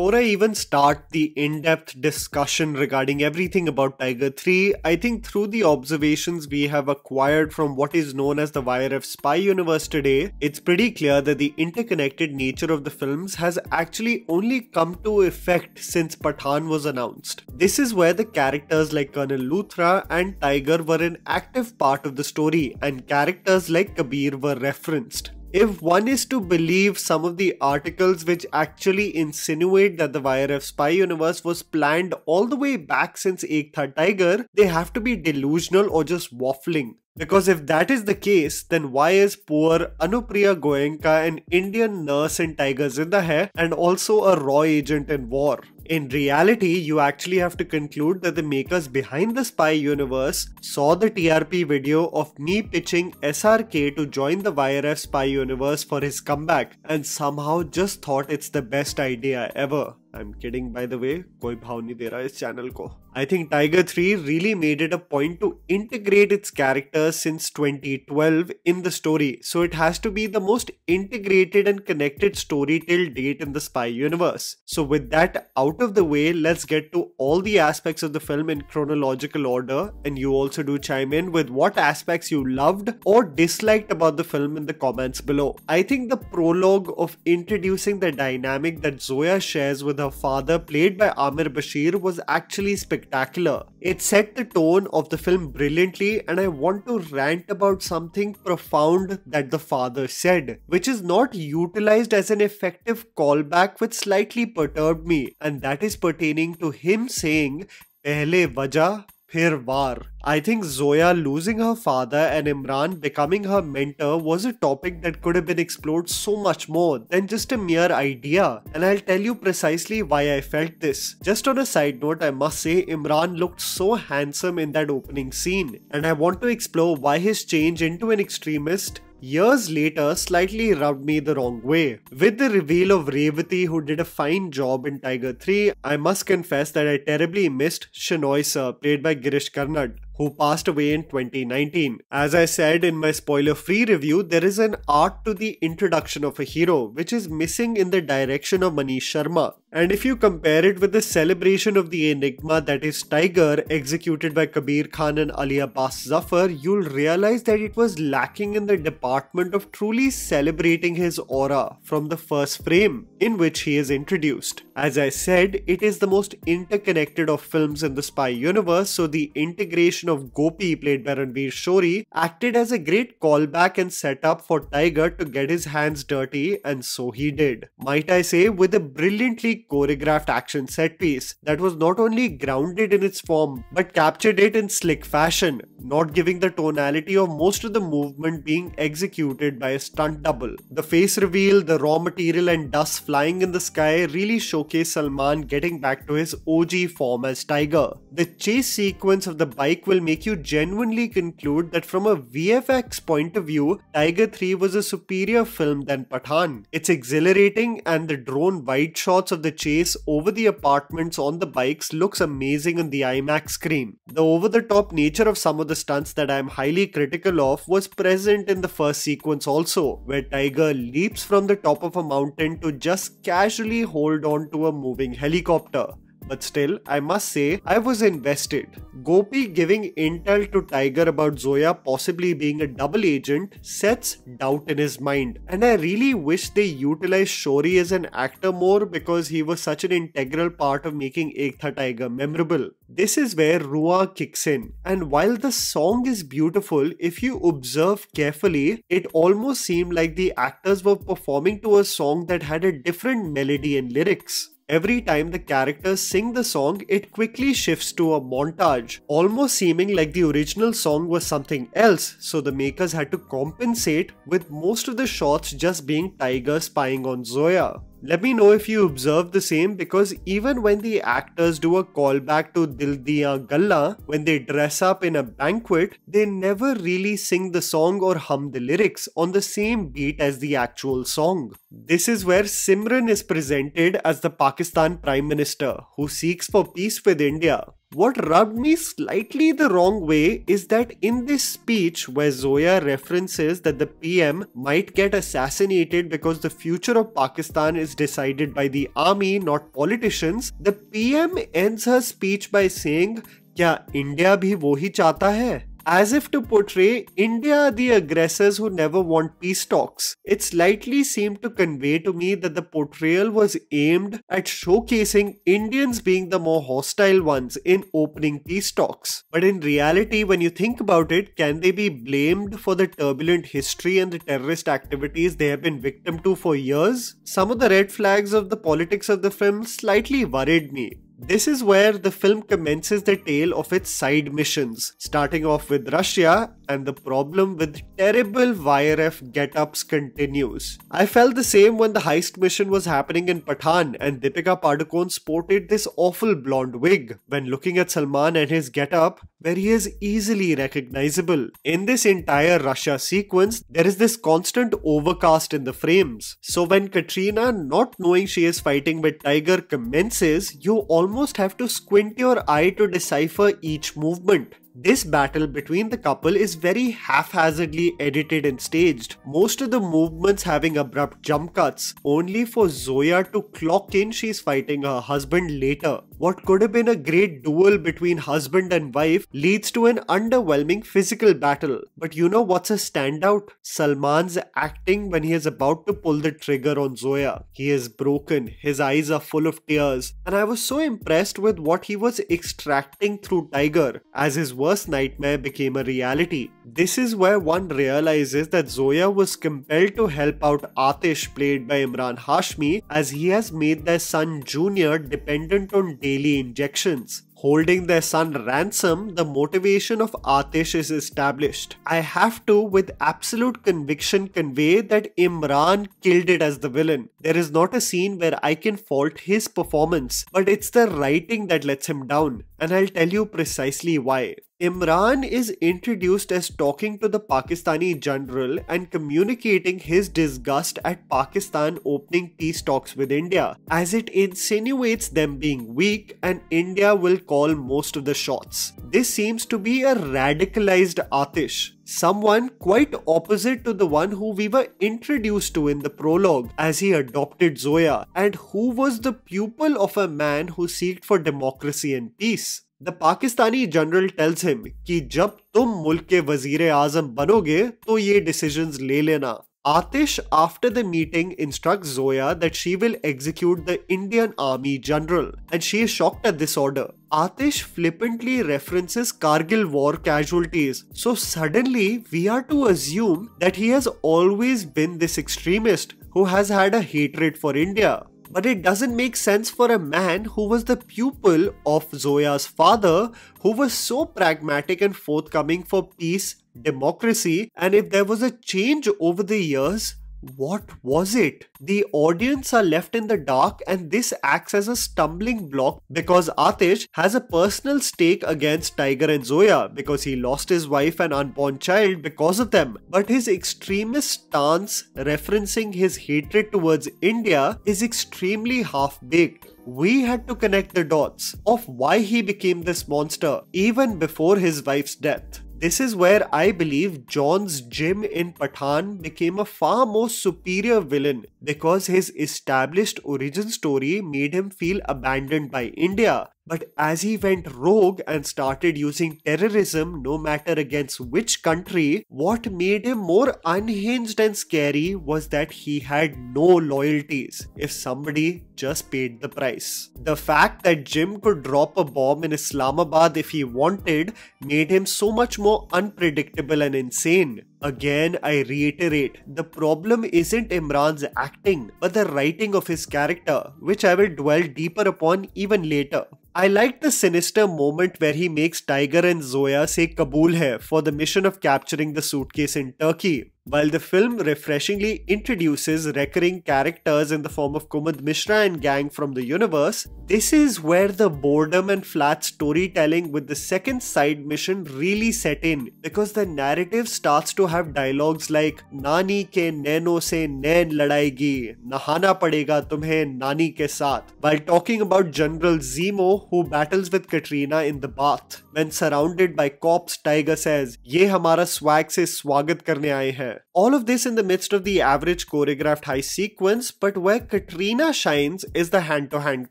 before I even start the in-depth discussion regarding everything about Tiger 3, I think through the observations we have acquired from what is known as the YRF spy universe today, it's pretty clear that the interconnected nature of the films has actually only come to effect since Pathaan was announced. This is where the characters like Colonel Luthra and Tiger were an active part of the story, and characters like Kabir were referenced. If one is to believe some of the articles which actually insinuate that the YRF spy universe was planned all the way back since Ek Tha Tiger, they have to be delusional or just waffling. Because if that is the case, then why is poor Anupriya Goenka an Indian nurse in Tiger Zinda Hai and also a raw agent in war? In reality, you actually have to conclude that the makers behind the spy universe saw the TRP video of me pitching SRK to join the YRF spy universe for his comeback and somehow just thought it's the best idea ever. I'm kidding, by the way, koi bhav nahi de raha is channel ko. I think Tiger 3 really made it a point to integrate its characters since 2012 in the story, so it has to be the most integrated and connected story till date in the spy universe. So with that out of the way, let's get to all the aspects of the film in chronological order, and you also do chime in with what aspects you loved or disliked about the film in the comments below. I think the prologue of introducing the dynamic that Zoya shares with her father, played by Amir Bashir, was actually spectacular. It set the tone of the film brilliantly, and I want to rant about something profound that the father said, which is not utilized as an effective callback, which slightly perturbed me, and that is pertaining to him saying, "Pehle wajah, phir war." I think Zoya losing her father and Emraan becoming her mentor was a topic that could have been explored so much more than just a mere idea, and I'll tell you precisely why I felt this. Just on a side note, I must say Emraan looked so handsome in that opening scene, and I want to explore why his change into an extremist years later slightly rubbed me the wrong way. With the reveal of Revati, who did a fine job in Tiger 3, I must confess that I terribly missed Shenoy Sir, played by Girish Karnad, who passed away in 2019. As I said in my spoiler-free review, there is an art to the introduction of a hero, which is missing in the direction of Manish Sharma. And if you compare it with the celebration of the enigma that is Tiger, executed by Kabir Khan and Ali Abbas Zafar, you'll realize that it was lacking in the department of truly celebrating his aura from the first frame in which he is introduced. As I said, it is the most interconnected of films in the spy universe, so the integration of Gopi, played by Ranveer Shori, acted as a great callback and setup for Tiger to get his hands dirty, and so he did. Might I say, with a brilliantly choreographed action set piece that was not only grounded in its form but captured it in slick fashion, not giving the tonality of most of the movement being executed by a stunt double. The face reveal, the raw material and dust flying in the sky really showcase Salman getting back to his OG form as Tiger. The chase sequence of the bike will make you genuinely conclude that from a VFX point of view, Tiger 3 was a superior film than Pathaan. It's exhilarating, and the drone wide shots of the chase over the apartments on the bikes looks amazing on the IMAX screen. The over-the-top nature of some of the stunts that I am highly critical of was present in the first sequence also, where Tiger leaps from the top of a mountain to just casually hold on to a moving helicopter. But still, I must say, I was invested. Gopi giving intel to Tiger about Zoya possibly being a double agent sets doubt in his mind. And I really wish they utilized Shori as an actor more, because he was such an integral part of making Ek Tha Tiger memorable. This is where Rua kicks in. And while the song is beautiful, if you observe carefully, it almost seemed like the actors were performing to a song that had a different melody and lyrics. Every time the characters sing the song, it quickly shifts to a montage, almost seeming like the original song was something else, so the makers had to compensate with most of the shots just being Tiger spying on Zoya. Let me know if you observe the same, because even when the actors do a callback to Dil Diyan Galla, when they dress up in a banquet, they never really sing the song or hum the lyrics on the same beat as the actual song. This is where Simran is presented as the Pakistan Prime Minister who seeks for peace with India. What rubbed me slightly the wrong way is that in this speech where Zoya references that the PM might get assassinated because the future of Pakistan is decided by the army, not politicians, the PM ends her speech by saying, "क्या India भी वो ही चाहता है?" As if to portray India the aggressors who never want peace talks. It slightly seemed to convey to me that the portrayal was aimed at showcasing Indians being the more hostile ones in opening peace talks. But in reality, when you think about it, can they be blamed for the turbulent history and the terrorist activities they have been victim to for years? Some of the red flags of the politics of the film slightly worried me. This is where the film commences the tale of its side missions, starting off with Russia, and the problem with terrible YRF get-ups continues. I felt the same when the heist mission was happening in Pathaan and Deepika Padukone sported this awful blonde wig when looking at Salman and his get-up, where he is easily recognizable. In this entire Russia sequence, there is this constant overcast in the frames. So when Katrina, not knowing she is fighting with Tiger, commences, you almost have to squint your eye to decipher each movement. This battle between the couple is very haphazardly edited and staged, most of the movements having abrupt jump cuts, only for Zoya to clock in she's fighting her husband later. What could have been a great duel between husband and wife leads to an underwhelming physical battle. But you know what's a standout? Salman's acting when he is about to pull the trigger on Zoya. He is broken, his eyes are full of tears, and I was so impressed with what he was extracting through Tiger as his worst nightmare became a reality. This is where one realizes that Zoya was compelled to help out Atish, played by Emraan Hashmi, as he has made their son Junior dependent on daily injections. Holding their son ransom, the motivation of Atish is established. I have to, with absolute conviction, convey that Imran killed it as the villain. There is not a scene where I can fault his performance, but it's the writing that lets him down. And I'll tell you precisely why. Imran is introduced as talking to the Pakistani general and communicating his disgust at Pakistan opening peace talks with India, as it insinuates them being weak and India will call most of the shots. This seems to be a radicalized Atish, someone quite opposite to the one who we were introduced to in the prologue as he adopted Zoya, and who was the pupil of a man who seeked for democracy and peace. The Pakistani general tells him कि जब तुम मुल्क के वजीर आजम बनोगे तो ये decisions ले लेना. Atish, after the meeting, instructs Zoya that she will execute the Indian Army general, and she is shocked at this order. Atish flippantly references Kargil war casualties, so suddenly we are to assume that he has always been this extremist who has had a hatred for India. But it doesn't make sense for a man who was the pupil of Zoya's father, who was so pragmatic and forthcoming for peace, democracy, and if there was a change over the years, what was it? The audience are left in the dark, and this acts as a stumbling block because Atish has a personal stake against Tiger and Zoya because he lost his wife and unborn child because of them. But his extremist stance referencing his hatred towards India is extremely half-baked. We had to connect the dots of why he became this monster even before his wife's death. This is where I believe John's Jim in Pathaan became a far more superior villain because his established origin story made him feel abandoned by India. But as he went rogue and started using terrorism no matter against which country, what made him more unhinged and scary was that he had no loyalties if somebody just paid the price. The fact that Jim could drop a bomb in Islamabad if he wanted made him so much more unpredictable and insane. Again, I reiterate, the problem isn't Imran's acting, but the writing of his character, which I will dwell deeper upon even later. I like the sinister moment where he makes Tiger and Zoya say Kabul hai for the mission of capturing the suitcase in Turkey. While the film refreshingly introduces recurring characters in the form of Kumud Mishra and gang from the universe, this is where the boredom and flat storytelling with the second side mission really set in, because the narrative starts to have dialogues like Nani ke nैनो se नैन लड़ाएगी, नहाना पड़ेगा तुम्हें नानी के साथ, while talking about General Zemo who battles with Katrina in the bath. When surrounded by cops, Tiger says, "ये हमारा swag से स्वागत करने आए हैं." All of this in the midst of the average choreographed heist sequence, but where Katrina shines is the hand-to-hand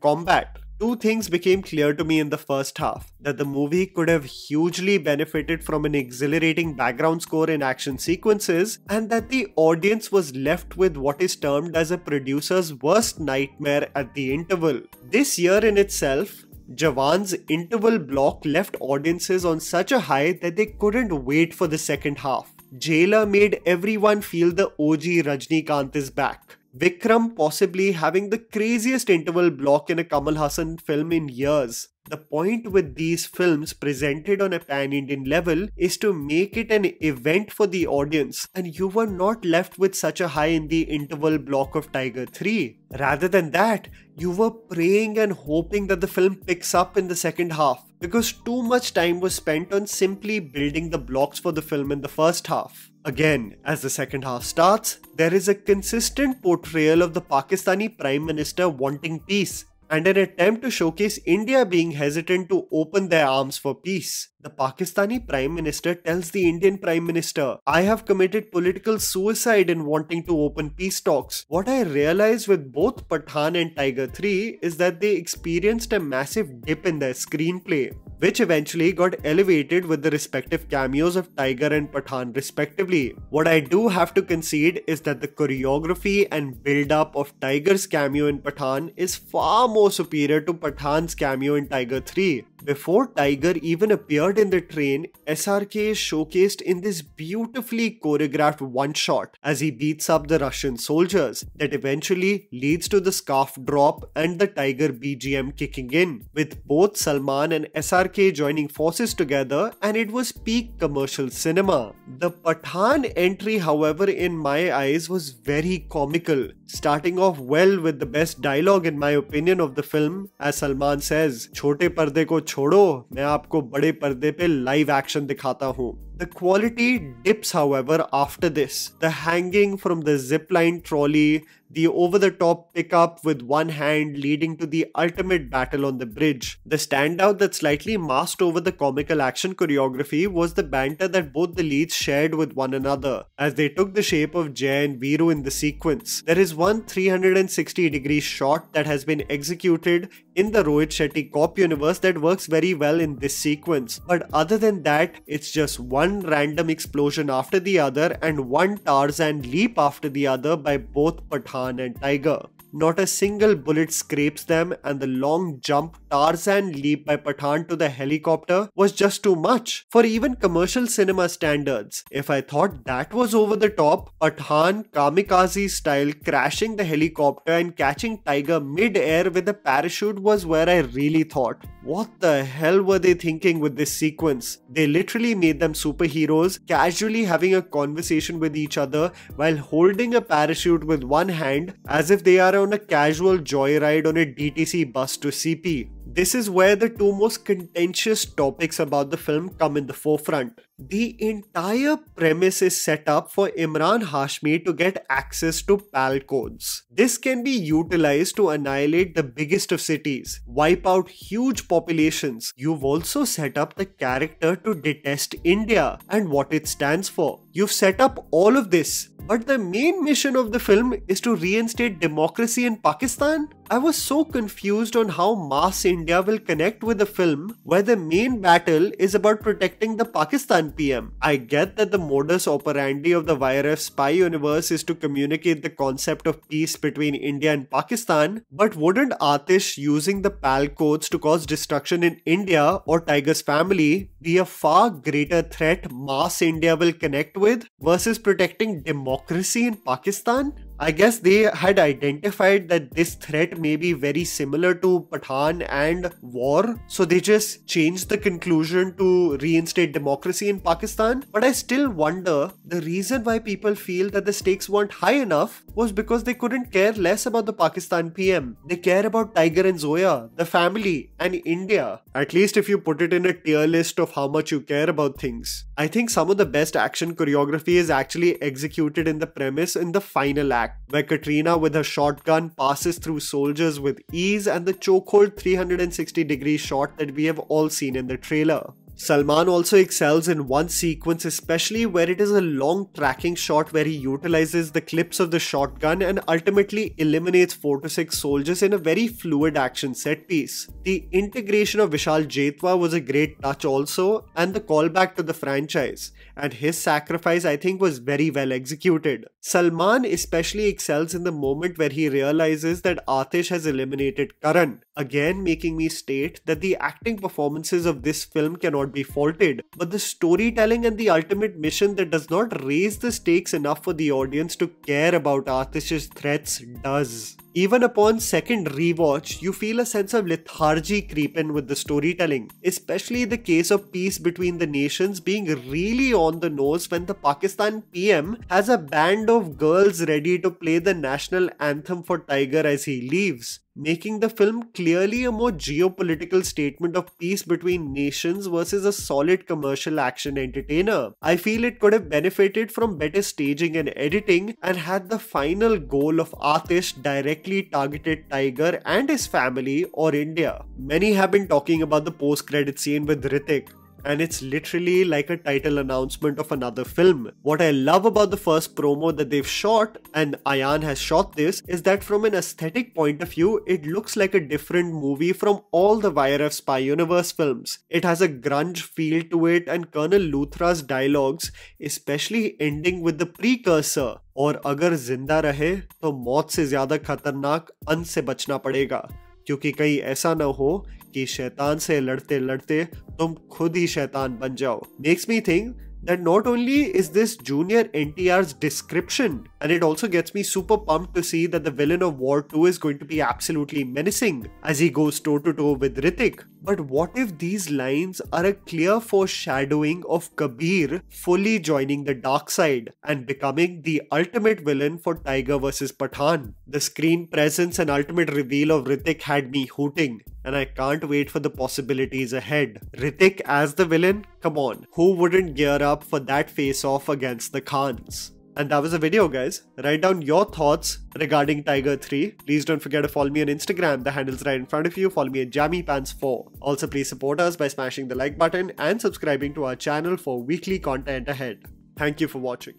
combat. Two things became clear to me in the first half: that the movie could have hugely benefited from an exhilarating background score in action sequences, and that the audience was left with what is termed as a producer's worst nightmare at the interval. This year in itself, Jawan's interval block left audiences on such a high that they couldn't wait for the second half. Jailer made everyone feel the OG Rajnikant is back. Vikram possibly having the craziest interval block in a Kamal Hassan film in years. The point with these films presented on a pan-Indian level is to make it an event for the audience, and you were not left with such a high in the interval block of Tiger 3. Rather than that, you were praying and hoping that the film picks up in the second half, because too much time was spent on simply building the blocks for the film in the first half. Again, as the second half starts, there is a consistent portrayal of the Pakistani Prime Minister wanting peace, and an attempt to showcase India being hesitant to open their arms for peace. The Pakistani Prime Minister tells the Indian Prime Minister, "I have committed political suicide in wanting to open peace talks." What I realized with both Pathaan and Tiger 3 is that they experienced a massive dip in their screenplay, which eventually got elevated with the respective cameos of Tiger and Pathaan respectively. What I do have to concede is that the choreography and build-up of Tiger's cameo in Pathaan is far more superior to Pathaan's cameo in Tiger 3. Before Tiger even appeared in the train, SRK is showcased in this beautifully choreographed one-shot as he beats up the Russian soldiers that eventually leads to the scarf drop and the Tiger BGM kicking in, with both Salman and SRK joining forces together, and it was peak commercial cinema. The Pathaan entry, however, in my eyes was very comical, starting off well with the best dialogue in my opinion of the film, as Salman says, "छोटे पर्दे को छोड़ो, मैं आपको बड़े पर्दे पे live action दिखाता हूँ." The quality dips, however, after this. The hanging from the zipline trolley, the over-the-top pickup with one hand leading to the ultimate battle on the bridge. The standout that slightly masked over the comical action choreography was the banter that both the leads shared with one another, as they took the shape of Jay and Veeru in the sequence. There is one 360-degree shot that has been executed in the Rohit Shetty cop universe that works very well in this sequence, but other than that, it's just one random explosion after the other and one Tarzan leap after the other by both Pathaan and Tiger. Not a single bullet scrapes them, and the long jump Tarzan leap by Pathaan to the helicopter was just too much for even commercial cinema standards. If I thought that was over the top, Pathaan kamikaze style crashing the helicopter and catching Tiger mid-air with a parachute was where I really thought, what the hell were they thinking with this sequence? They literally made them superheroes, casually having a conversation with each other while holding a parachute with one hand as if they are on a casual joyride on a DTC bus to CP. This is where the two most contentious topics about the film come in the forefront. The entire premise is set up for Emraan Hashmi to get access to PAL codes. This can be utilized to annihilate the biggest of cities, wipe out huge populations. You've also set up the character to detest India and what it stands for. You've set up all of this, but the main mission of the film is to reinstate democracy in Pakistan? I was so confused on how mass India will connect with the film where the main battle is about protecting the Pakistan PM. I get that the modus operandi of the YRF spy universe is to communicate the concept of peace between India and Pakistan, but wouldn't Atish using the PAL codes to cause destruction in India or Tiger's family be a far greater threat mass India will connect with versus protecting democracy in Pakistan? I guess they had identified that this threat may be very similar to Pathaan and war, so they just changed the conclusion to reinstate democracy in Pakistan. But I still wonder, the reason why people feel that the stakes weren't high enough was because they couldn't care less about the Pakistan PM. They care about Tiger and Zoya, the family, and India. At least if you put it in a tier list of how much you care about things. I think some of the best action choreography is actually executed in the premise in the final act, where Katrina with her shotgun passes through soldiers with ease, and the chokehold 360-degree shot that we have all seen in the trailer. Salman also excels in one sequence, especially where it is a long tracking shot where he utilizes the clips of the shotgun and ultimately eliminates 4 to 6 soldiers in a very fluid action set piece. The integration of Vishal Jaitwa was a great touch also, and the callback to the franchise, and his sacrifice I think was very well executed. Salman especially excels in the moment where he realizes that Atish has eliminated Karan, again making me state that the acting performances of this film cannot be faulted, but the storytelling and the ultimate mission that does not raise the stakes enough for the audience to care about Atish's threats does. Even upon second rewatch, you feel a sense of lethargy creep in with the storytelling, especially the case of peace between the nations being really on the nose when the Pakistan PM has a band of girls ready to play the national anthem for Tiger as he leaves, making the film clearly a more geopolitical statement of peace between nations versus a solid commercial action entertainer. I feel it could have benefited from better staging and editing and had the final goal of Atish directly targeted Tiger and his family or India. Many have been talking about the post-credit scene with Hrithik, and it's literally like a title announcement of another film. What I love about the first promo that they've shot, and Ayan has shot this, is that from an aesthetic point of view, it looks like a different movie from all the YRF Spy Universe films. It has a grunge feel to it, and Colonel Luthra's dialogues, especially ending with the precursor, और अगर जिंदा रहे तो मौत से ज्यादा खतरनाक अंत से बचना पड़ेगा, क्योंकि कहीं ऐसा न हो कि शैतान से लड़ते लड़ते तुम खुद ही शैतान बन जाओ. Makes me think that not only is this Junior NTR's description, and it also gets me super pumped to see that the villain of War 2 is going to be absolutely menacing as he goes toe to toe with Hrithik. But what if these lines are a clear foreshadowing of Kabir fully joining the dark side and becoming the ultimate villain for Tiger vs Pathaan? The screen presence and ultimate reveal of Hrithik had me hooting, and I can't wait for the possibilities ahead. Hrithik as the villain? Come on, who wouldn't gear up for that face-off against the Khans? And that was the video, guys. Write down your thoughts regarding Tiger 3. Please don't forget to follow me on Instagram. The handle's right in front of you. Follow me at JammyPants4. Also, please support us by smashing the like button and subscribing to our channel for weekly content ahead. Thank you for watching.